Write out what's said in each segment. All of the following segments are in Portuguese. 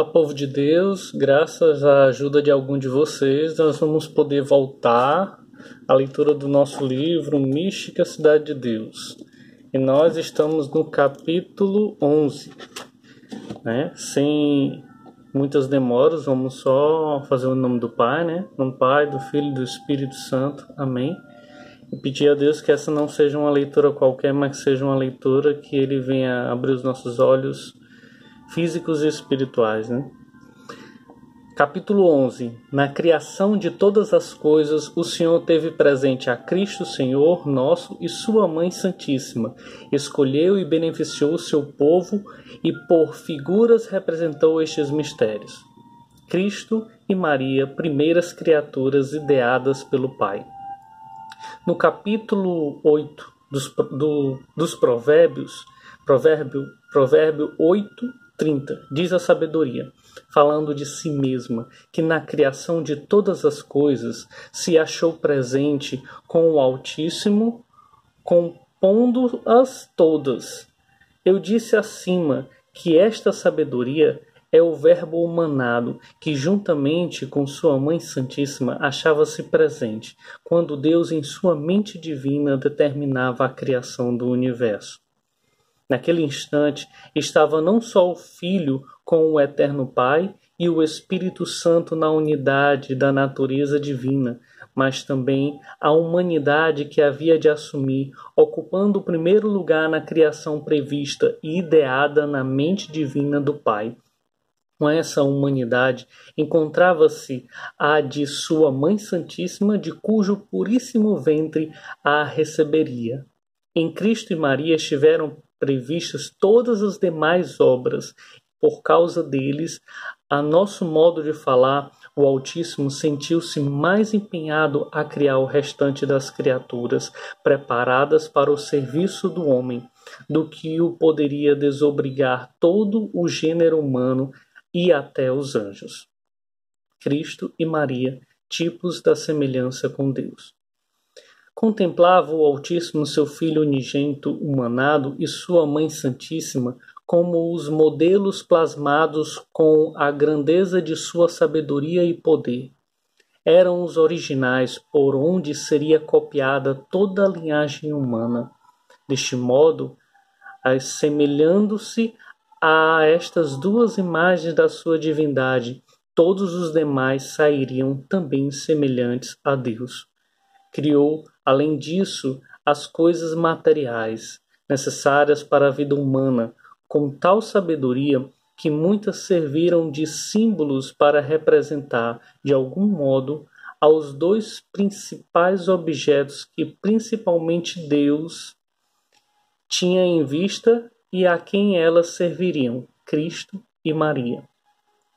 Olá, povo de Deus, graças à ajuda de algum de vocês, nós vamos poder voltar à leitura do nosso livro Mística Cidade de Deus. E nós estamos no capítulo 11, né? Sem muitas demoras, vamos só fazer o nome do Pai, né? No Pai, do Filho e do Espírito Santo. Amém. E pedir a Deus que essa não seja uma leitura qualquer, mas que seja uma leitura que Ele venha abrir os nossos olhos físicos e espirituais, né? Capítulo 11. Na criação de todas as coisas, o Senhor teve presente a Cristo Senhor nosso e sua Mãe Santíssima. Escolheu e beneficiou o seu povo e por figuras representou estes mistérios. Cristo e Maria, primeiras criaturas ideadas pelo Pai. No capítulo 8 dos Provérbios, provérbio 8:30, diz a sabedoria, falando de si mesma, que na criação de todas as coisas se achou presente com o Altíssimo, compondo-as todas. Eu disse acima que esta sabedoria é o Verbo humanado, que juntamente com sua Mãe Santíssima achava-se presente, quando Deus em sua mente divina determinava a criação do universo. Naquele instante estava não só o Filho com o Eterno Pai e o Espírito Santo na unidade da natureza divina, mas também a humanidade que havia de assumir, ocupando o primeiro lugar na criação prevista e ideada na mente divina do Pai. Com essa humanidade encontrava-se a de sua Mãe Santíssima, de cujo puríssimo ventre a receberia. Em Cristo e Maria estiveram previstas todas as demais obras. Por causa deles, a nosso modo de falar, o Altíssimo sentiu-se mais empenhado a criar o restante das criaturas preparadas para o serviço do homem, do que o poderia desobrigar todo o gênero humano e até os anjos. Cristo e Maria, tipos da semelhança com Deus. Contemplava o Altíssimo seu Filho unigênito humanado e sua Mãe Santíssima como os modelos plasmados com a grandeza de sua sabedoria e poder. Eram os originais por onde seria copiada toda a linhagem humana. Deste modo, assemelhando-se a estas duas imagens da sua divindade, todos os demais sairiam também semelhantes a Deus. Criou, além disso, as coisas materiais, necessárias para a vida humana, com tal sabedoria que muitas serviram de símbolos para representar, de algum modo, aos dois principais objetos que principalmente Deus tinha em vista e a quem elas serviriam, Cristo e Maria.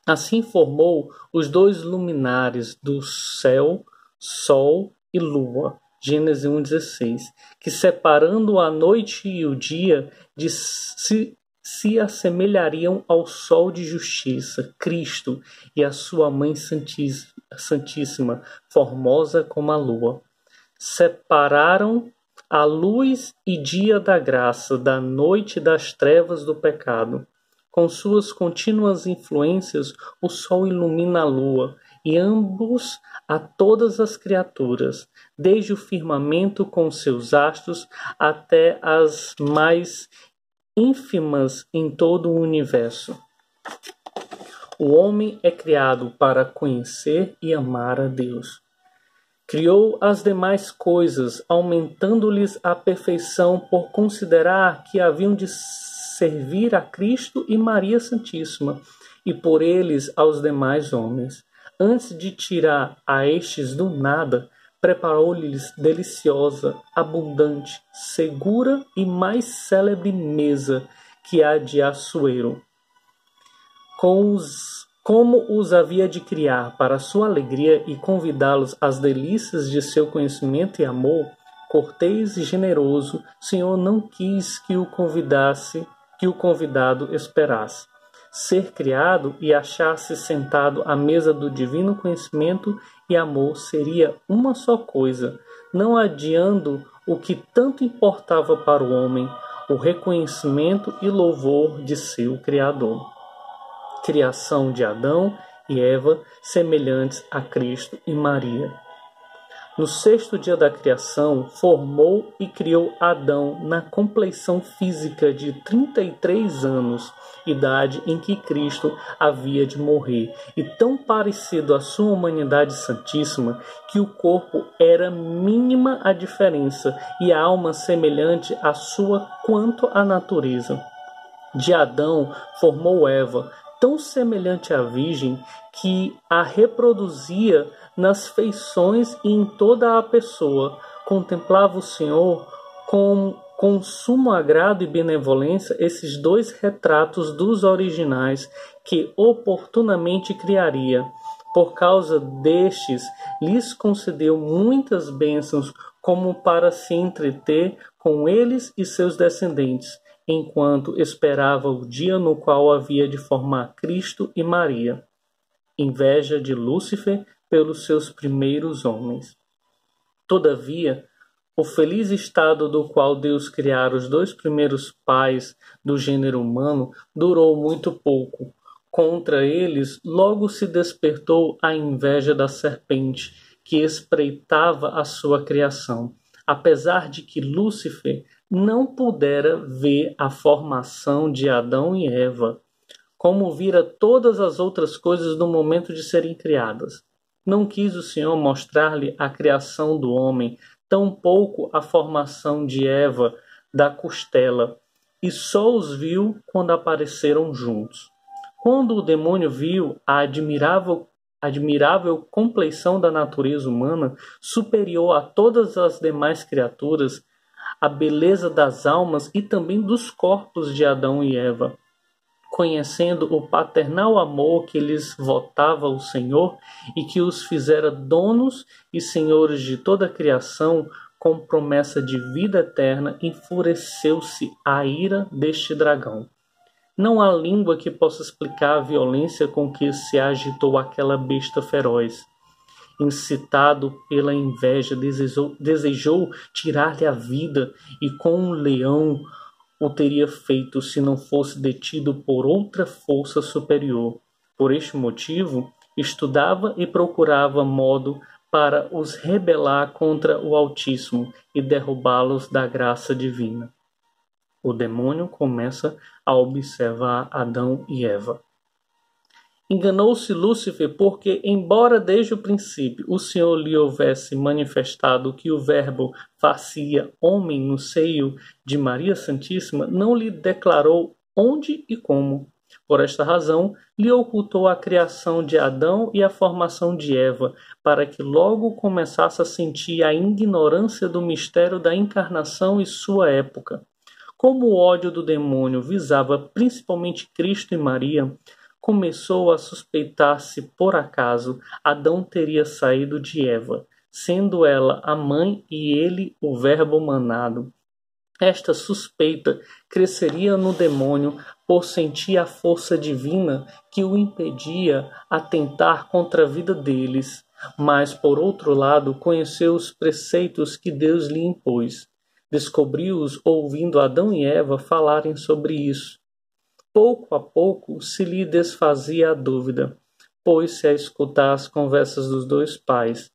Assim formou os dois luminares do céu, sol e lua, Gênesis 1:16, que separando a noite e o dia se assemelhariam ao sol de justiça, Cristo, e a sua Mãe Santíssima, formosa como a lua. Separaram a luz e dia da graça, da noite e das trevas do pecado. Com suas contínuas influências, o sol ilumina a lua, e ambos a todas as criaturas, desde o firmamento com seus astros até as mais ínfimas em todo o universo. O homem é criado para conhecer e amar a Deus. Criou as demais coisas, aumentando-lhes a perfeição por considerar que haviam de servir a Cristo e Maria Santíssima, e por eles aos demais homens. Antes de tirar a estes do nada, preparou-lhes deliciosa, abundante, segura e mais célebre mesa que a de Assuero. Como os havia de criar para sua alegria e convidá-los às delícias de seu conhecimento e amor, cortês e generoso, o Senhor não quis que o convidado esperasse. Ser criado e achar-se sentado à mesa do divino conhecimento e amor seria uma só coisa, não adiando o que tanto importava para o homem, o reconhecimento e louvor de seu Criador. criação de Adão e Eva semelhantes a Cristo e Maria. No sexto dia da criação, formou e criou Adão na compleição física de 33 anos, idade em que Cristo havia de morrer, e tão parecido à sua humanidade santíssima que o corpo era mínima a diferença e a alma semelhante à sua quanto à natureza. De Adão formou Eva, tão semelhante à Virgem que a reproduzia nas feições e em toda a pessoa. Contemplava o Senhor com sumo agrado e benevolência esses dois retratos dos originais que oportunamente criaria. Por causa destes, lhes concedeu muitas bênçãos, como para se entreter com eles e seus descendentes, enquanto esperava o dia no qual havia de formar Cristo e Maria. Inveja de Lúcifer pelos seus primeiros homens. Todavia, o feliz estado do qual Deus criara os dois primeiros pais do gênero humano durou muito pouco. Contra eles logo se despertou a inveja da serpente, que espreitava a sua criação, apesar de que Lúcifer não pudera ver a formação de Adão e Eva, como vira todas as outras coisas no momento de serem criadas. Não quis o Senhor mostrar-lhe a criação do homem, tampouco a formação de Eva da costela, e só os viu quando apareceram juntos. Quando o demônio viu a admirável compleição da natureza humana, superior a todas as demais criaturas, a beleza das almas e também dos corpos de Adão e Eva, conhecendo o paternal amor que lhes votava o Senhor e que os fizera donos e senhores de toda a criação, com promessa de vida eterna, enfureceu-se a ira deste dragão. Não há língua que possa explicar a violência com que se agitou aquela besta feroz. Incitado pela inveja, desejou tirar-lhe a vida, e com um leão o teria feito se não fosse detido por outra força superior. Por este motivo, estudava e procurava modo para os rebelar contra o Altíssimo e derrubá-los da graça divina. O demônio começa a observar Adão e Eva. Enganou-se Lúcifer porque, embora desde o princípio o Senhor lhe houvesse manifestado que o Verbo fazia homem no seio de Maria Santíssima, não lhe declarou onde e como. Por esta razão, lhe ocultou a criação de Adão e a formação de Eva, para que logo começasse a sentir a ignorância do mistério da encarnação e sua época. Como o ódio do demônio visava principalmente Cristo e Maria, começou a suspeitar se, por acaso, Adão teria saído de Eva, sendo ela a mãe e ele o Verbo manado. Esta suspeita cresceria no demônio por sentir a força divina que o impedia atentar contra a vida deles, mas, por outro lado, conheceu os preceitos que Deus lhe impôs. Descobriu-os ouvindo Adão e Eva falarem sobre isso. Pouco a pouco se lhe desfazia a dúvida, pôs-se a escutar as conversas dos dois pais,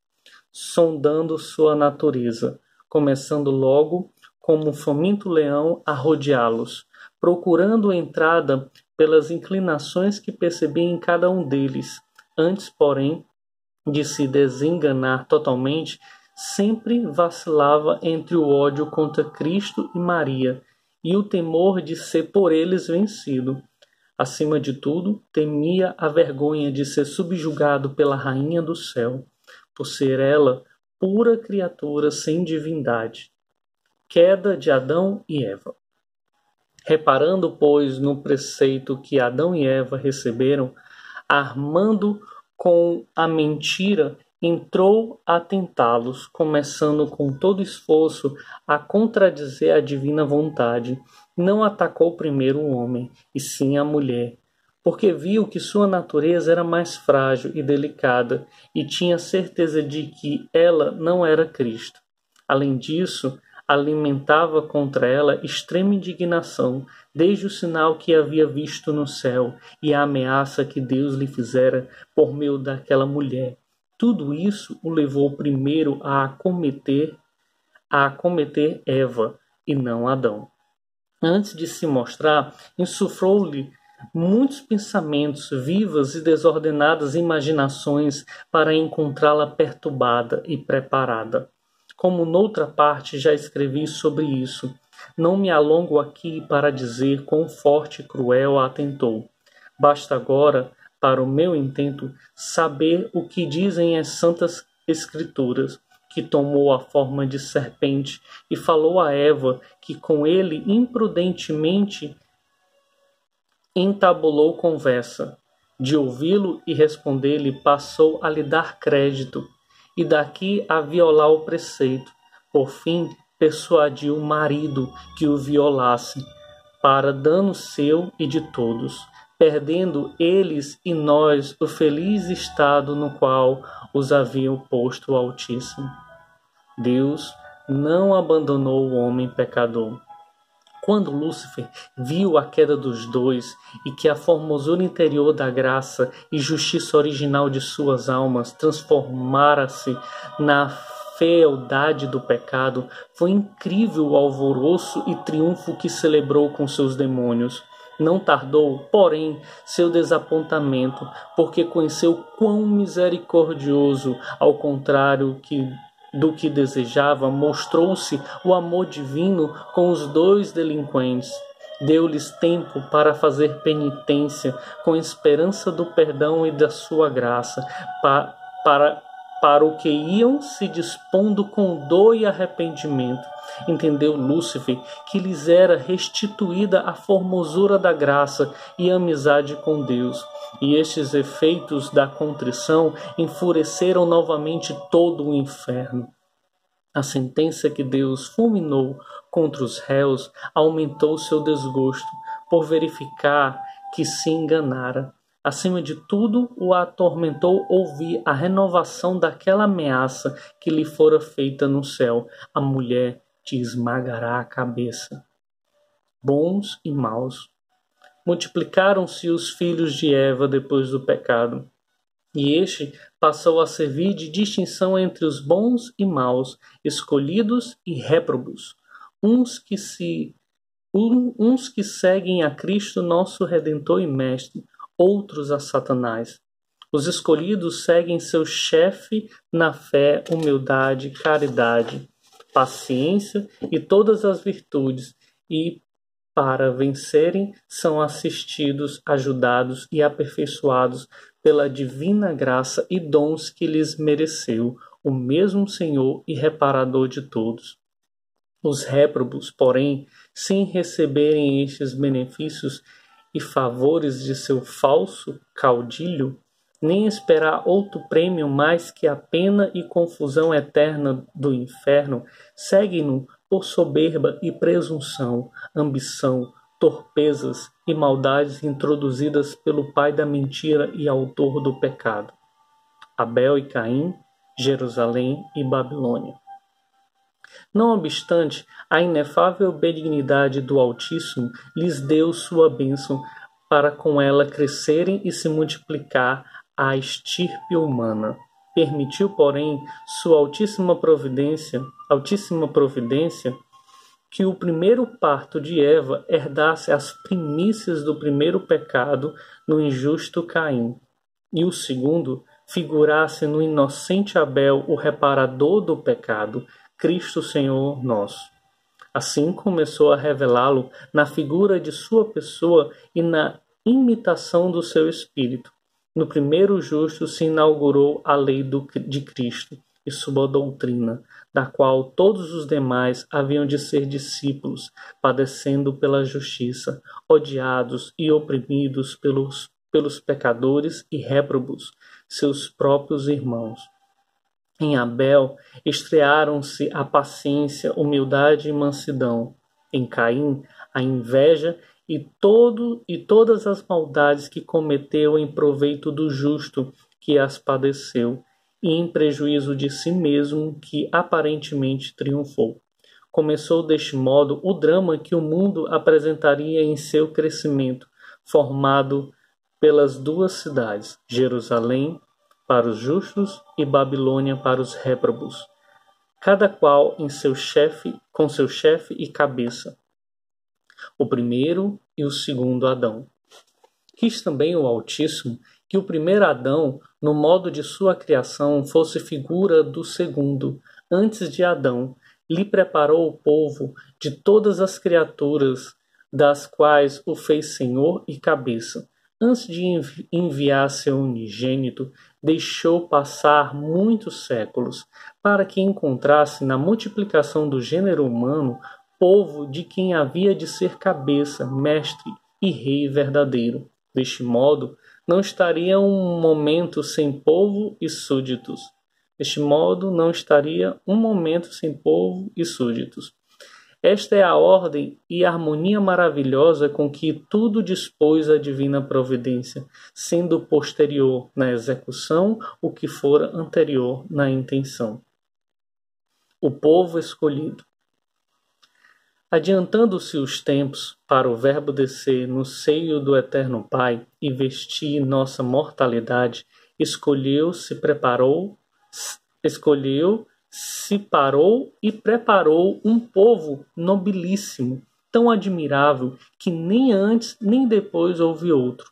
sondando sua natureza, começando logo, como um faminto leão, a rodeá-los, procurando entrada pelas inclinações que percebia em cada um deles. Antes, porém, de se desenganar totalmente, sempre vacilava entre o ódio contra Cristo e Maria, e o temor de ser por eles vencido. Acima de tudo, temia a vergonha de ser subjugado pela Rainha do Céu, por ser ela pura criatura sem divindade. Queda de Adão e Eva. Reparando, pois, no preceito que Adão e Eva receberam, armando com a mentira, entrou a tentá-los, começando com todo esforço a contradizer a divina vontade. Não atacou primeiro o homem, e sim a mulher, porque viu que sua natureza era mais frágil e delicada, e tinha certeza de que ela não era Cristo. Além disso, alimentava contra ela extrema indignação, desde o sinal que havia visto no céu e a ameaça que Deus lhe fizera por meio daquela mulher. Tudo isso o levou primeiro a acometer Eva e não Adão. Antes de se mostrar, insuflou-lhe muitos pensamentos, vivas e desordenadas imaginações para encontrá-la perturbada e preparada. Como noutra parte já escrevi sobre isso, não me alongo aqui para dizer quão forte e cruel a tentou. Basta agora, para o meu intento, saber o que dizem as Santas Escrituras, que tomou a forma de serpente e falou a Eva, que com ele imprudentemente entabulou conversa. De ouvi-lo e responder-lhe, passou a lhe dar crédito, e daqui a violar o preceito. Por fim, persuadiu o marido que o violasse, para dano seu e de todos, perdendo eles e nós o feliz estado no qual os haviam posto o Altíssimo. Deus não abandonou o homem pecador. Quando Lúcifer viu a queda dos dois e que a formosura interior da graça e justiça original de suas almas transformara-se na fealdade do pecado, foi incrível o alvoroço e triunfo que celebrou com seus demônios. Não tardou, porém, seu desapontamento, porque conheceu quão misericordioso, ao contrário do que desejava, mostrou-se o amor divino com os dois delinquentes. Deu-lhes tempo para fazer penitência, com esperança do perdão e da sua graça, para o que iam se dispondo com dor e arrependimento. Entendeu Lúcifer que lhes era restituída a formosura da graça e a amizade com Deus. E estes efeitos da contrição enfureceram novamente todo o inferno. A sentença que Deus fulminou contra os réus aumentou seu desgosto por verificar que se enganara. Acima de tudo, o atormentou ouvir a renovação daquela ameaça que lhe fora feita no céu. A mulher te esmagará a cabeça. Bons e maus. Multiplicaram-se os filhos de Eva depois do pecado, e este passou a servir de distinção entre os bons e maus, escolhidos e réprobos, uns que seguem a Cristo, nosso Redentor e Mestre, outros a Satanás. Os escolhidos seguem seu chefe na fé, humildade, caridade, paciência e todas as virtudes, e para vencerem, são assistidos, ajudados e aperfeiçoados pela divina graça e dons que lhes mereceu o mesmo Senhor e reparador de todos. Os réprobos, porém, sem receberem estes benefícios e favores de seu falso caudilho, nem esperar outro prêmio mais que a pena e confusão eterna do inferno, seguem-no por soberba e presunção, ambição, torpezas e maldades introduzidas pelo pai da mentira e autor do pecado. Abel e Caim, Jerusalém e Babilônia. Não obstante, a inefável benignidade do Altíssimo lhes deu sua bênção para com ela crescerem e se multiplicar a estirpe humana. Permitiu, porém, sua altíssima providência, que o primeiro parto de Eva herdasse as primícias do primeiro pecado no injusto Caim, e o segundo figurasse no inocente Abel o reparador do pecado, Cristo Senhor nosso. Assim começou a revelá-lo na figura de sua pessoa e na imitação do seu espírito. No primeiro justo se inaugurou a lei de Cristo e sua doutrina, da qual todos os demais haviam de ser discípulos, padecendo pela justiça, odiados e oprimidos pelos pecadores e réprobos, seus próprios irmãos. Em Abel estrearam-se a paciência, humildade e mansidão. Em Caim, a inveja e todas as maldades que cometeu em proveito do justo que as padeceu, e em prejuízo de si mesmo que aparentemente triunfou. Começou deste modo o drama que o mundo apresentaria em seu crescimento, formado pelas duas cidades, Jerusalém para os justos e Babilônia para os réprobos, cada qual com seu chefe e cabeça, o primeiro e o segundo Adão. Quis também o Altíssimo que o primeiro Adão, no modo de sua criação, fosse figura do segundo. Antes de Adão, lhe preparou o povo de todas as criaturas, das quais o fez Senhor e cabeça. Antes de enviar seu unigênito, deixou passar muitos séculos, para que encontrasse na multiplicação do gênero humano povo de quem havia de ser cabeça, mestre e rei verdadeiro. Deste modo, não estaria um momento sem povo e súditos. Deste modo, não estaria um momento sem povo e súditos. Esta é a ordem e a harmonia maravilhosa com que tudo dispôs a divina providência, sendo posterior na execução o que fora anterior na intenção. O povo escolhido. Adiantando-se os tempos para o Verbo descer no seio do Eterno Pai e vestir nossa mortalidade, parou e preparou um povo nobilíssimo, tão admirável que nem antes nem depois houve outro.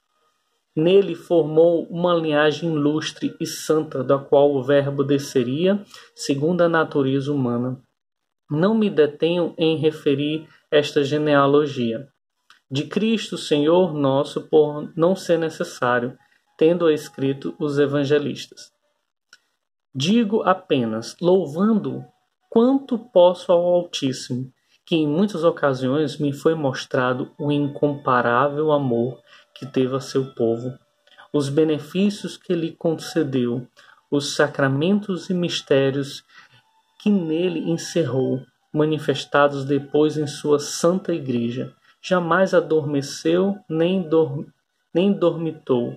Nele formou uma linhagem ilustre e santa, da qual o Verbo desceria, segundo a natureza humana. Não me detenho em referir esta genealogia de Cristo, Senhor nosso, por não ser necessário, tendo escrito os evangelistas. Digo apenas, louvando quanto posso ao Altíssimo, que em muitas ocasiões me foi mostrado o incomparável amor que teve a seu povo, os benefícios que lhe concedeu, os sacramentos e mistérios que nele encerrou, manifestados depois em sua santa igreja. Jamais adormeceu nem dormitou,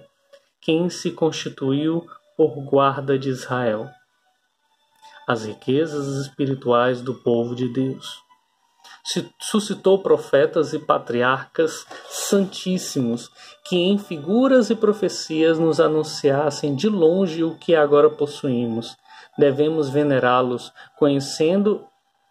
quem se constituiu por guarda de Israel. As riquezas espirituais do povo de Deus. Suscitou profetas e patriarcas santíssimos, que em figuras e profecias nos anunciassem de longe o que agora possuímos. Devemos venerá-los, conhecendo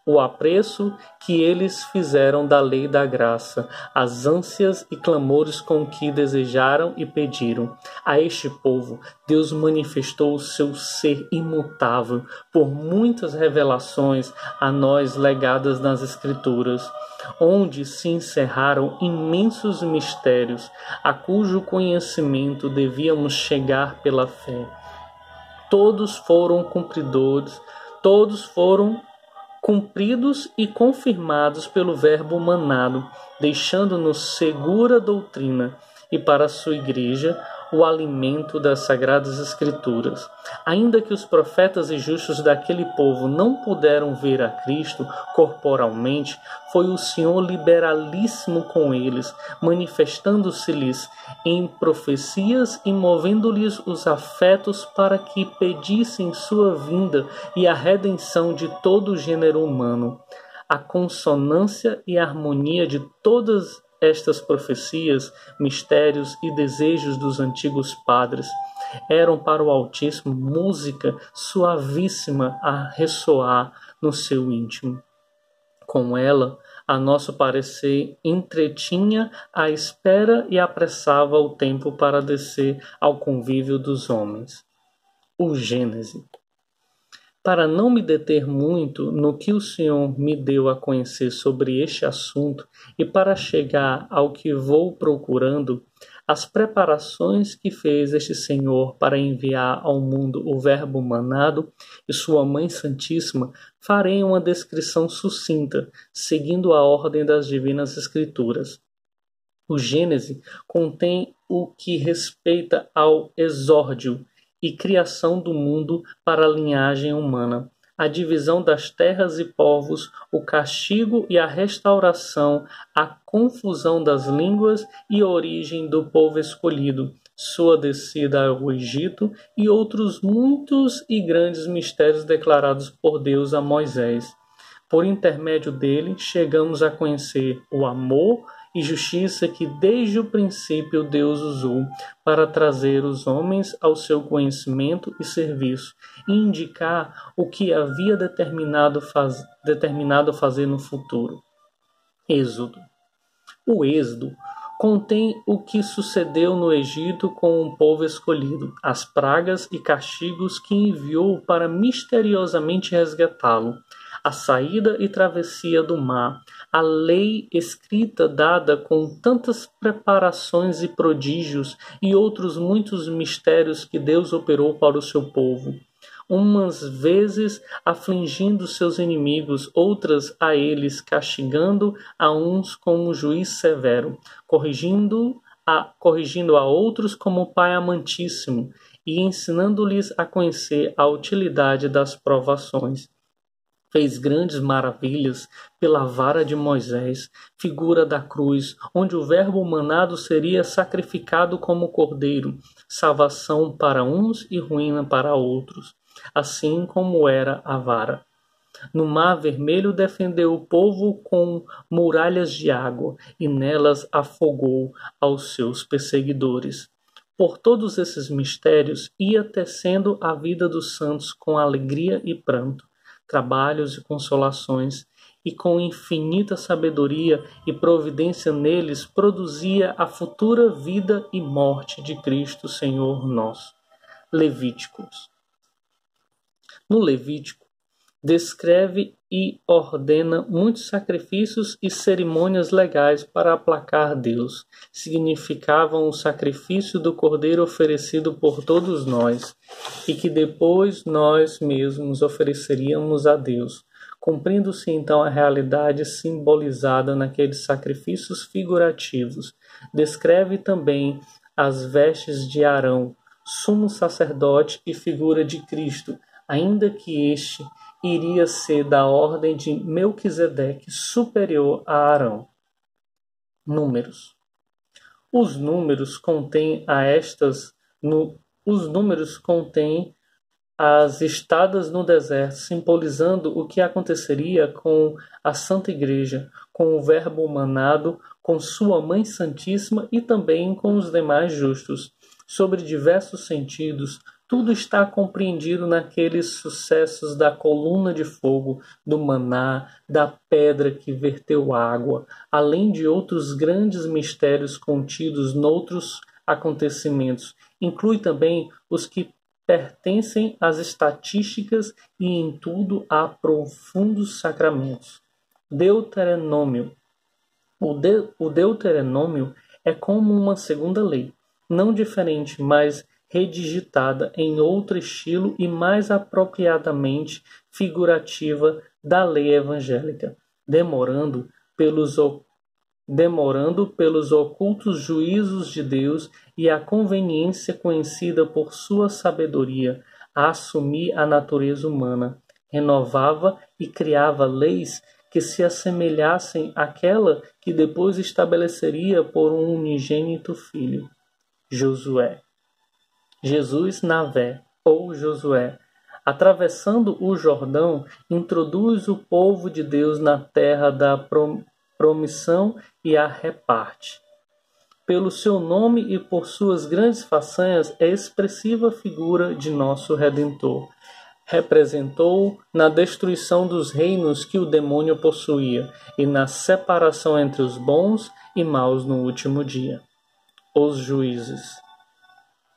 o apreço que eles fizeram da lei da graça, as ânsias e clamores com que desejaram e pediram. A este povo, Deus manifestou o seu ser imutável por muitas revelações a nós legadas nas Escrituras, onde se encerraram imensos mistérios, a cujo conhecimento devíamos chegar pela fé. Todos foram cumpridos e confirmados pelo Verbo manado, deixando-nos segura doutrina e para a sua igreja o alimento das Sagradas Escrituras. Ainda que os profetas e justos daquele povo não puderam ver a Cristo corporalmente, foi o Senhor liberalíssimo com eles, manifestando-se-lhes em profecias e movendo-lhes os afetos para que pedissem sua vinda e a redenção de todo o gênero humano. A consonância e a harmonia de todas estas profecias, mistérios e desejos dos antigos padres eram para o Altíssimo música suavíssima a ressoar no seu íntimo. Com ela, a nosso parecer, entretinha a espera e apressava o tempo para descer ao convívio dos homens. O Gênese. Para não me deter muito no que o Senhor me deu a conhecer sobre este assunto e para chegar ao que vou procurando, as preparações que fez este Senhor para enviar ao mundo o Verbo manado e sua Mãe Santíssima, farei uma descrição sucinta, seguindo a ordem das Divinas Escrituras. O Gênese contém o que respeita ao exórdio e criação do mundo para a linhagem humana, a divisão das terras e povos, o castigo e a restauração, a confusão das línguas e a origem do povo escolhido, sua descida ao Egito e outros muitos e grandes mistérios declarados por Deus a Moisés. Por intermédio dele, chegamos a conhecer o amor e justiça que desde o princípio Deus usou para trazer os homens ao seu conhecimento e serviço e indicar o que havia determinado fazer no futuro. Êxodo. O Êxodo contém o que sucedeu no Egito com o povo escolhido, as pragas e castigos que enviou para misteriosamente resgatá-lo, a saída e travessia do mar, a lei escrita dada com tantas preparações e prodígios e outros muitos mistérios que Deus operou para o seu povo. Umas vezes afligindo seus inimigos, outras a eles castigando a uns como juiz severo, corrigindo a outros como pai amantíssimo e ensinando-lhes a conhecer a utilidade das provações. Fez grandes maravilhas pela vara de Moisés, figura da cruz, onde o verbo manado seria sacrificado como cordeiro, salvação para uns e ruína para outros, assim como era a vara. No Mar Vermelho defendeu o povo com muralhas de água, e nelas afogou aos seus perseguidores. Por todos esses mistérios ia tecendo a vida dos santos com alegria e pranto, trabalhos e consolações, e com infinita sabedoria e providência neles produzia a futura vida e morte de Cristo Senhor nosso. Levíticos. No Levítico, descreve e ordena muitos sacrifícios e cerimônias legais para aplacar Deus. Significavam o sacrifício do cordeiro oferecido por todos nós, e que depois nós mesmos ofereceríamos a Deus, cumprindo-se então a realidade simbolizada naqueles sacrifícios figurativos. Descreve também as vestes de Arão, sumo sacerdote e figura de Cristo, ainda que este iria ser da ordem de Melquisedeque, superior a Arão. Números. Os números contêm as estadas no deserto, simbolizando o que aconteceria com a Santa Igreja, com o Verbo humanado, com sua Mãe Santíssima e também com os demais justos. Sobre diversos sentidos, tudo está compreendido naqueles sucessos da coluna de fogo, do maná, da pedra que verteu água, além de outros grandes mistérios contidos noutros acontecimentos. Inclui também os que pertencem às estatísticas e em tudo a profundos sacramentos. Deuteronômio. O Deuteronômio é como uma segunda lei, não diferente, mas redigitada em outro estilo e mais apropriadamente figurativa da lei evangélica, demorando pelos ocultos juízos de Deus e a conveniência conhecida por sua sabedoria a assumir a natureza humana, renovava e criava leis que se assemelhassem àquela que depois estabeleceria por um unigênito filho. Josué. Jesus Navé, ou Josué, atravessando o Jordão, introduz o povo de Deus na terra da promissão e a reparte. Pelo seu nome e por suas grandes façanhas, é expressiva figura de nosso Redentor. Representou na destruição dos reinos que o demônio possuía e na separação entre os bons e maus no último dia. Os juízes.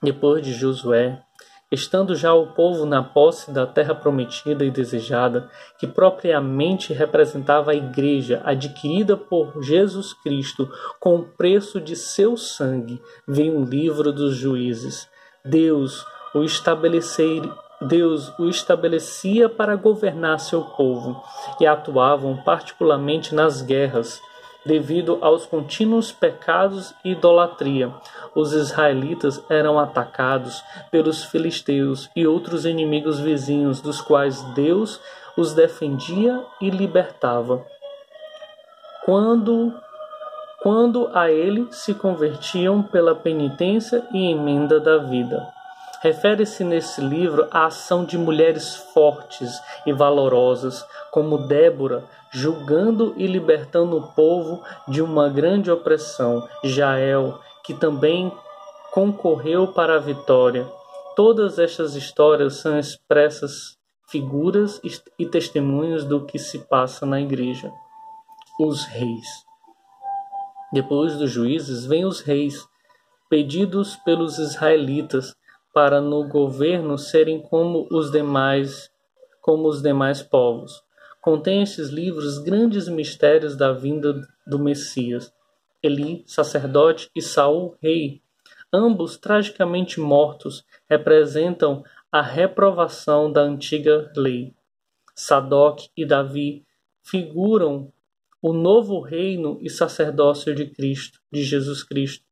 Depois de Josué, estando já o povo na posse da terra prometida e desejada, que propriamente representava a igreja adquirida por Jesus Cristo com o preço de seu sangue, veio o livro dos juízes. Deus o estabelecia para governar seu povo, e atuavam particularmente nas guerras, devido aos contínuos pecados e idolatria. Os israelitas eram atacados pelos filisteus e outros inimigos vizinhos, dos quais Deus os defendia e libertava, quando a ele se convertiam pela penitência e emenda da vida. Refere-se nesse livro à ação de mulheres fortes e valorosas, como Débora, julgando e libertando o povo de uma grande opressão, Jael, que também concorreu para a vitória. Todas estas histórias são expressas figuras e testemunhos do que se passa na igreja. Os reis. Depois dos juízes vêm os reis, pedidos pelos israelitas para no governo serem como os demais povos. Contém estes livros grandes mistérios da vinda do Messias. Eli, sacerdote, e Saul, rei, ambos tragicamente mortos, representam a reprovação da antiga lei. Sadoc e Davi figuram o novo reino e sacerdócio de Cristo, de Jesus Cristo,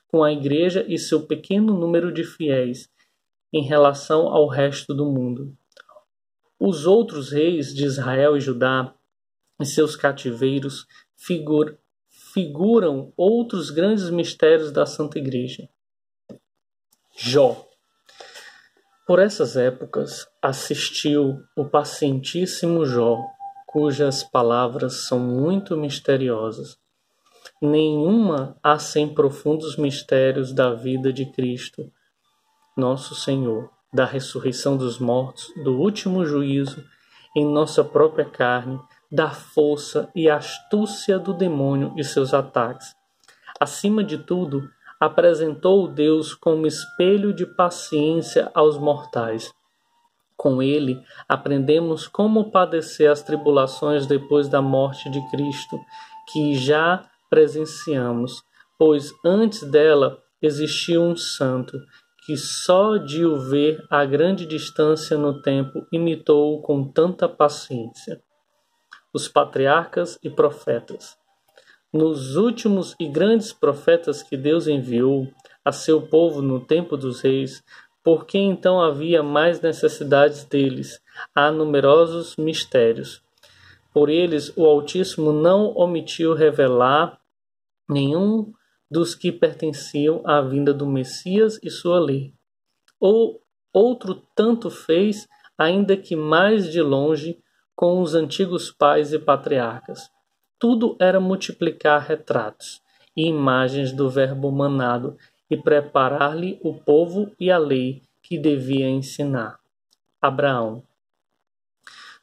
com a igreja e seu pequeno número de fiéis em relação ao resto do mundo. Os outros reis de Israel e Judá e seus cativeiros figuram outros grandes mistérios da Santa Igreja. Jó. Por essas épocas assistiu o pacientíssimo Jó, cujas palavras são muito misteriosas. Nenhuma há sem profundos mistérios da vida de Cristo, nosso Senhor, da ressurreição dos mortos, do último juízo em nossa própria carne, da força e astúcia do demônio e seus ataques. Acima de tudo, apresentou Deus como espelho de paciência aos mortais. Com ele, aprendemos como padecer as tribulações depois da morte de Cristo, que já presenciamos, pois antes dela existiu um santo, que só de o ver a grande distância no tempo imitou-o com tanta paciência. Os patriarcas e profetas. Nos últimos e grandes profetas que Deus enviou a seu povo no tempo dos reis, porque então havia mais necessidades deles, há numerosos mistérios. Por eles o Altíssimo não omitiu revelar nenhum dos que pertenciam à vinda do Messias e sua lei. Ou outro tanto fez, ainda que mais de longe, com os antigos pais e patriarcas. Tudo era multiplicar retratos e imagens do Verbo manado e preparar-lhe o povo e a lei que devia ensinar. Abraão.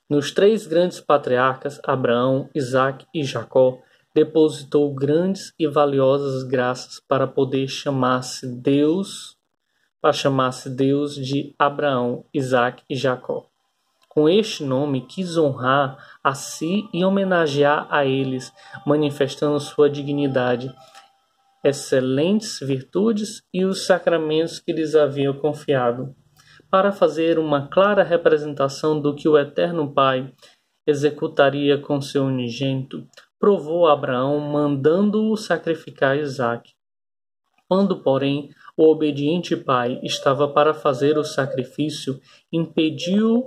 Nos três grandes patriarcas, Abraão, Isaque e Jacó, depositou grandes e valiosas graças para poder chamar-se Deus de Abraão, Isaque e Jacó. Com este nome quis honrar a si e homenagear a eles, manifestando sua dignidade, excelentes virtudes e os sacramentos que lhes haviam confiado, para fazer uma clara representação do que o Eterno Pai executaria com seu unigênito, provou Abraão mandando-o sacrificar Isaque. Quando, porém, o obediente pai estava para fazer o sacrifício, impediu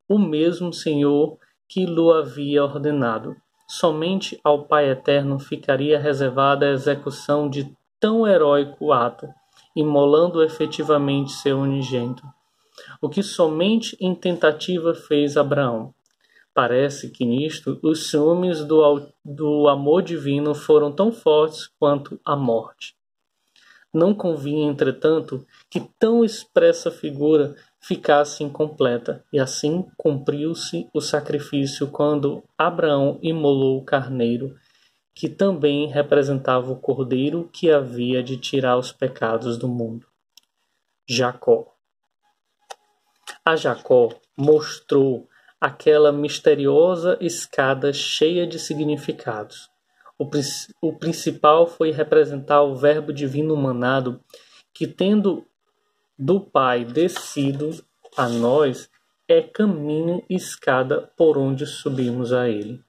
o mesmo Senhor que lhe havia ordenado. Somente ao Pai Eterno ficaria reservada a execução de tão heróico ato, imolando efetivamente seu unigênito, o que somente em tentativa fez Abraão. Parece que nisto os ciúmes do amor divino foram tão fortes quanto a morte. Não convinha, entretanto, que tão expressa figura ficasse incompleta, e assim cumpriu-se o sacrifício quando Abraão imolou o carneiro, que também representava o cordeiro que havia de tirar os pecados do mundo. Jacó. A Jacó mostrou aquela misteriosa escada cheia de significados. O principal foi representar o Verbo divino manado, que, tendo do Pai descido a nós, é caminho e escada por onde subimos a Ele.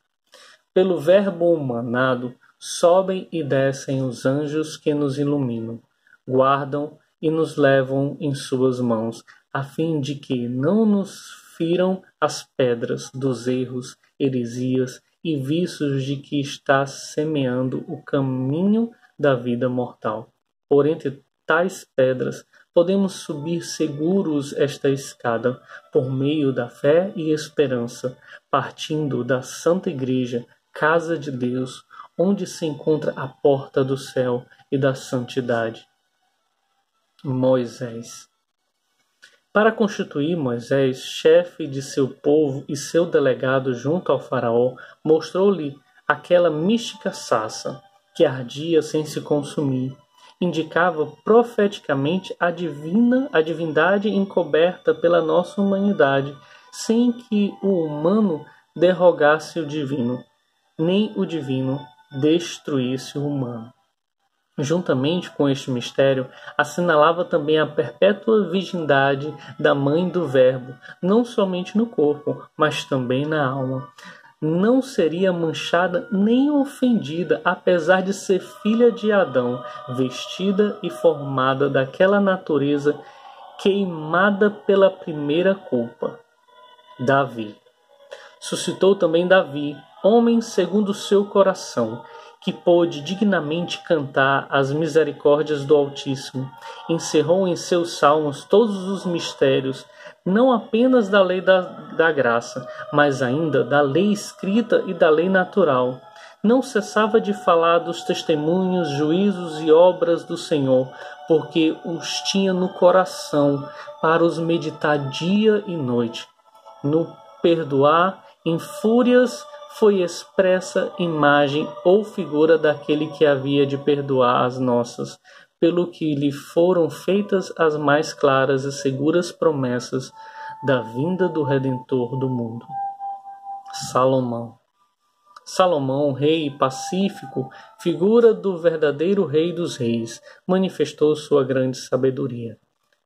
Pelo Verbo humanado, sobem e descem os anjos que nos iluminam, guardam e nos levam em suas mãos, a fim de que não nos firam as pedras dos erros, heresias e vícios de que está semeando o caminho da vida mortal. tais pedras, podemos subir seguros esta escada, por meio da fé e esperança, partindo da Santa Igreja, casa de Deus, onde se encontra a porta do céu e da santidade. Moisés. Para constituir Moisés chefe de seu povo e seu delegado junto ao faraó, mostrou-lhe aquela mística sarça que ardia sem se consumir. Indicava profeticamente a divindade encoberta pela nossa humanidade, sem que o humano derrogasse o divino, nem o divino destruísse o humano. Juntamente com este mistério, assinalava também a perpétua virgindade da mãe do Verbo, não somente no corpo, mas também na alma. Não seria manchada nem ofendida, apesar de ser filha de Adão, vestida e formada daquela natureza queimada pela primeira culpa. Davi. Suscitou também Davi, homem segundo o seu coração, que pôde dignamente cantar as misericórdias do Altíssimo. Encerrou em seus salmos todos os mistérios, não apenas da lei da graça, mas ainda da lei escrita e da lei natural. Não cessava de falar dos testemunhos, juízos e obras do Senhor, porque os tinha no coração para os meditar dia e noite. No perdoar em fúrias foi expressa imagem ou figura daquele que havia de perdoar as nossas, pelo que lhe foram feitas as mais claras e seguras promessas da vinda do Redentor do mundo. Salomão. Salomão, rei pacífico, figura do verdadeiro Rei dos Reis, manifestou sua grande sabedoria.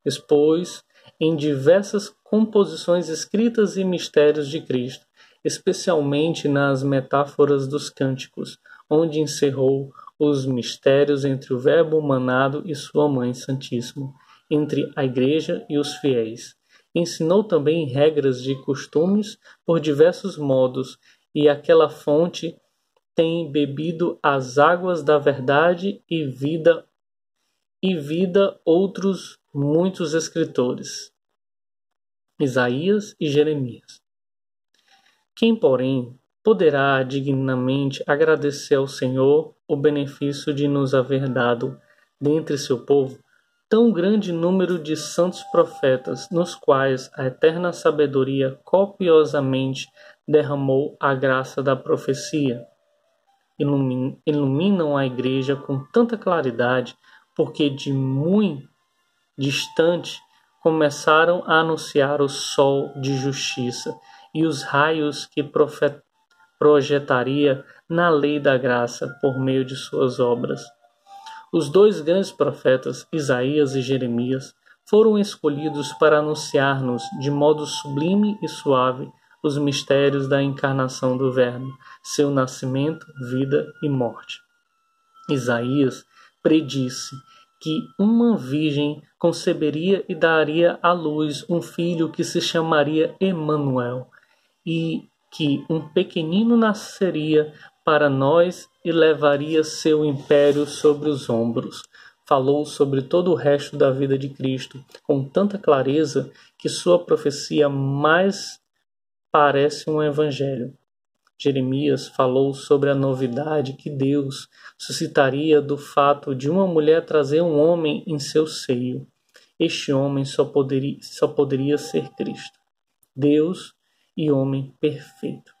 Expôs em diversas composições escritas e mistérios de Cristo, especialmente nas metáforas dos cânticos, onde encerrou os mistérios entre o Verbo humanado e sua Mãe Santíssima, entre a Igreja e os fiéis. Ensinou também regras de costumes por diversos modos, e aquela fonte tem bebido as águas da verdade e vida outros muitos escritores, Isaías e Jeremias. Quem, porém, poderá dignamente agradecer ao Senhor o benefício de nos haver dado, dentre seu povo, tão grande número de santos profetas, nos quais a eterna sabedoria copiosamente derramou a graça da profecia? Iluminam a Igreja com tanta claridade, porque de muito distante começaram a anunciar o sol de justiça e os raios que projetaria na lei da graça por meio de suas obras. Os dois grandes profetas, Isaías e Jeremias, foram escolhidos para anunciar-nos de modo sublime e suave os mistérios da encarnação do Verbo, seu nascimento, vida e morte. Isaías predisse que uma virgem conceberia e daria à luz um filho que se chamaria Emanuel, e que um pequenino nasceria para nós e levaria seu império sobre os ombros. Falou sobre todo o resto da vida de Cristo com tanta clareza que sua profecia mais parece um evangelho. Jeremias falou sobre a novidade que Deus suscitaria do fato de uma mulher trazer um homem em seu seio. Este homem só poderia ser Cristo, Deus e homem perfeito.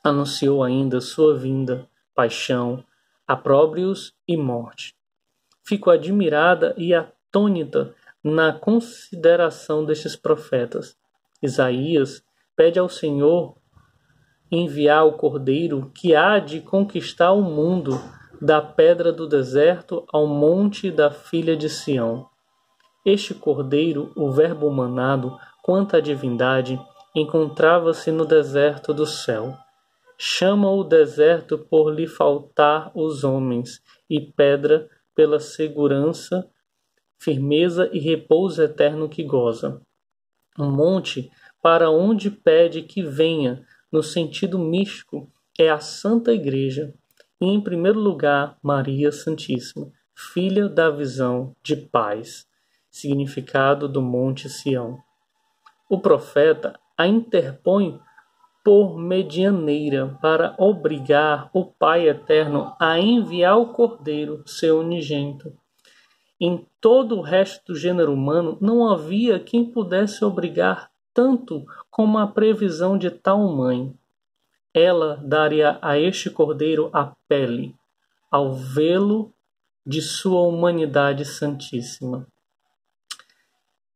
Anunciou ainda sua vinda, paixão, opróbrios e morte. Fico admirada e atônita na consideração destes profetas. Isaías pede ao Senhor enviar o Cordeiro que há de conquistar o mundo, da pedra do deserto ao monte da filha de Sião. Este Cordeiro, o Verbo humanado, quanto à divindade, encontrava-se no deserto do céu. Chama o deserto por lhe faltar os homens, e pedra pela segurança, firmeza e repouso eterno que goza. Um monte para onde pede que venha, no sentido místico, é a Santa Igreja, e em primeiro lugar Maria Santíssima, filha da visão de paz, significado do Monte Sião. O profeta a interpõe por medianeira para obrigar o Pai Eterno a enviar o Cordeiro, seu unigênito. Em todo o resto do gênero humano não havia quem pudesse obrigar tanto como a previsão de tal mãe. Ela daria a este Cordeiro a pele, ao velo de sua humanidade santíssima.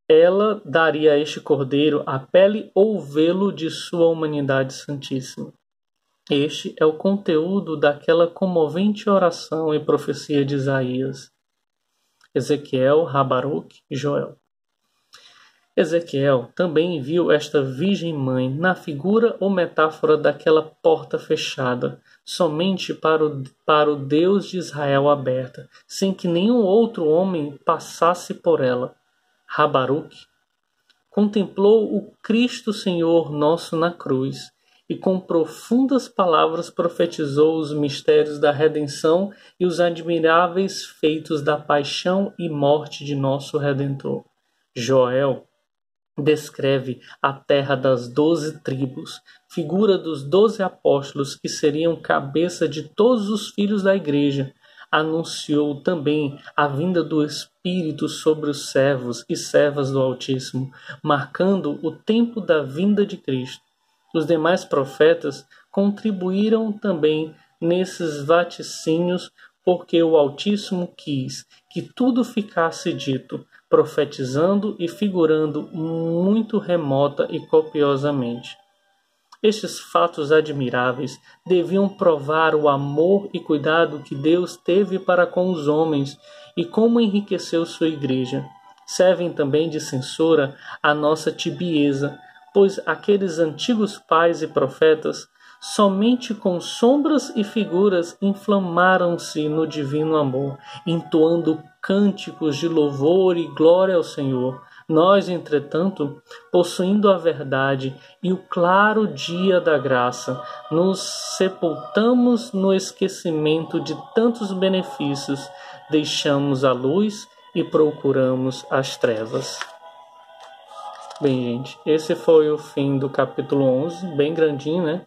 Ela daria a este Cordeiro a pele ou velo de sua humanidade santíssima. Este é o conteúdo daquela comovente oração e profecia de Isaías, Ezequiel, Abacuque e Joel. Ezequiel também viu esta Virgem Mãe na figura ou metáfora daquela porta fechada, somente para o Deus de Israel aberta, sem que nenhum outro homem passasse por ela. Abacuque contemplou o Cristo Senhor nosso na cruz e com profundas palavras profetizou os mistérios da redenção e os admiráveis feitos da paixão e morte de nosso Redentor. Joel descreve a terra das 12 tribos, figura dos 12 apóstolos que seriam cabeça de todos os filhos da igreja. Anunciou também a vinda do Espírito sobre os servos e servas do Altíssimo, marcando o tempo da vinda de Cristo. Os demais profetas contribuíram também nesses vaticínios, porque o Altíssimo quis que tudo ficasse dito, profetizando e figurando muito remota e copiosamente. Estes fatos admiráveis deviam provar o amor e cuidado que Deus teve para com os homens e como enriqueceu sua igreja. Servem também de censura à nossa tibieza, pois aqueles antigos pais e profetas, somente com sombras e figuras, inflamaram-se no divino amor, entoando cânticos de louvor e glória ao Senhor. Nós, entretanto, possuindo a verdade e o claro dia da graça, nos sepultamos no esquecimento de tantos benefícios, deixamos a luz e procuramos as trevas. Bem, gente, esse foi o fim do capítulo 11, bem grandinho, né?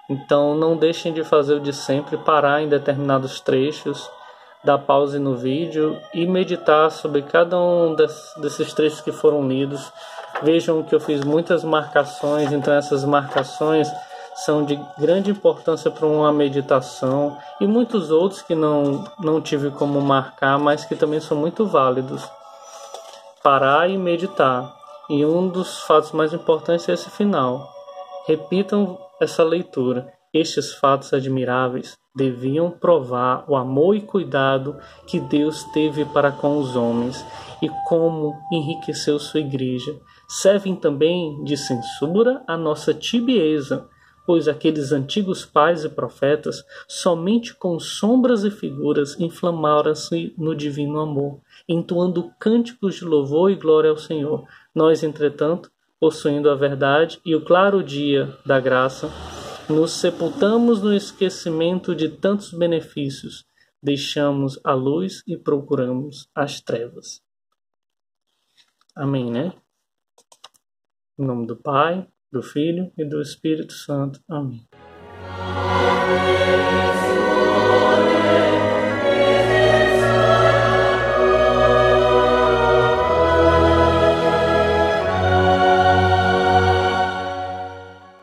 Então não deixem de fazer o de sempre, parar em determinados trechos, dar pause no vídeo e meditar sobre cada um desses trechos que foram lidos. Vejam que eu fiz muitas marcações, então essas marcações são de grande importância para uma meditação, e muitos outros que não tive como marcar, mas que também são muito válidos. Parar e meditar. E um dos fatos mais importantes é esse final. Repitam essa leitura. Estes fatos admiráveis deviam provar o amor e cuidado que Deus teve para com os homens e como enriqueceu sua igreja. Servem também de censura à nossa tibieza, pois aqueles antigos pais e profetas, somente com sombras e figuras, inflamaram-se no divino amor, entoando cânticos de louvor e glória ao Senhor. Nós, entretanto, possuindo a verdade e o claro dia da graça, nos sepultamos no esquecimento de tantos benefícios, deixamos a luz e procuramos as trevas. Amém, né? Em nome do Pai, do Filho e do Espírito Santo. Amém.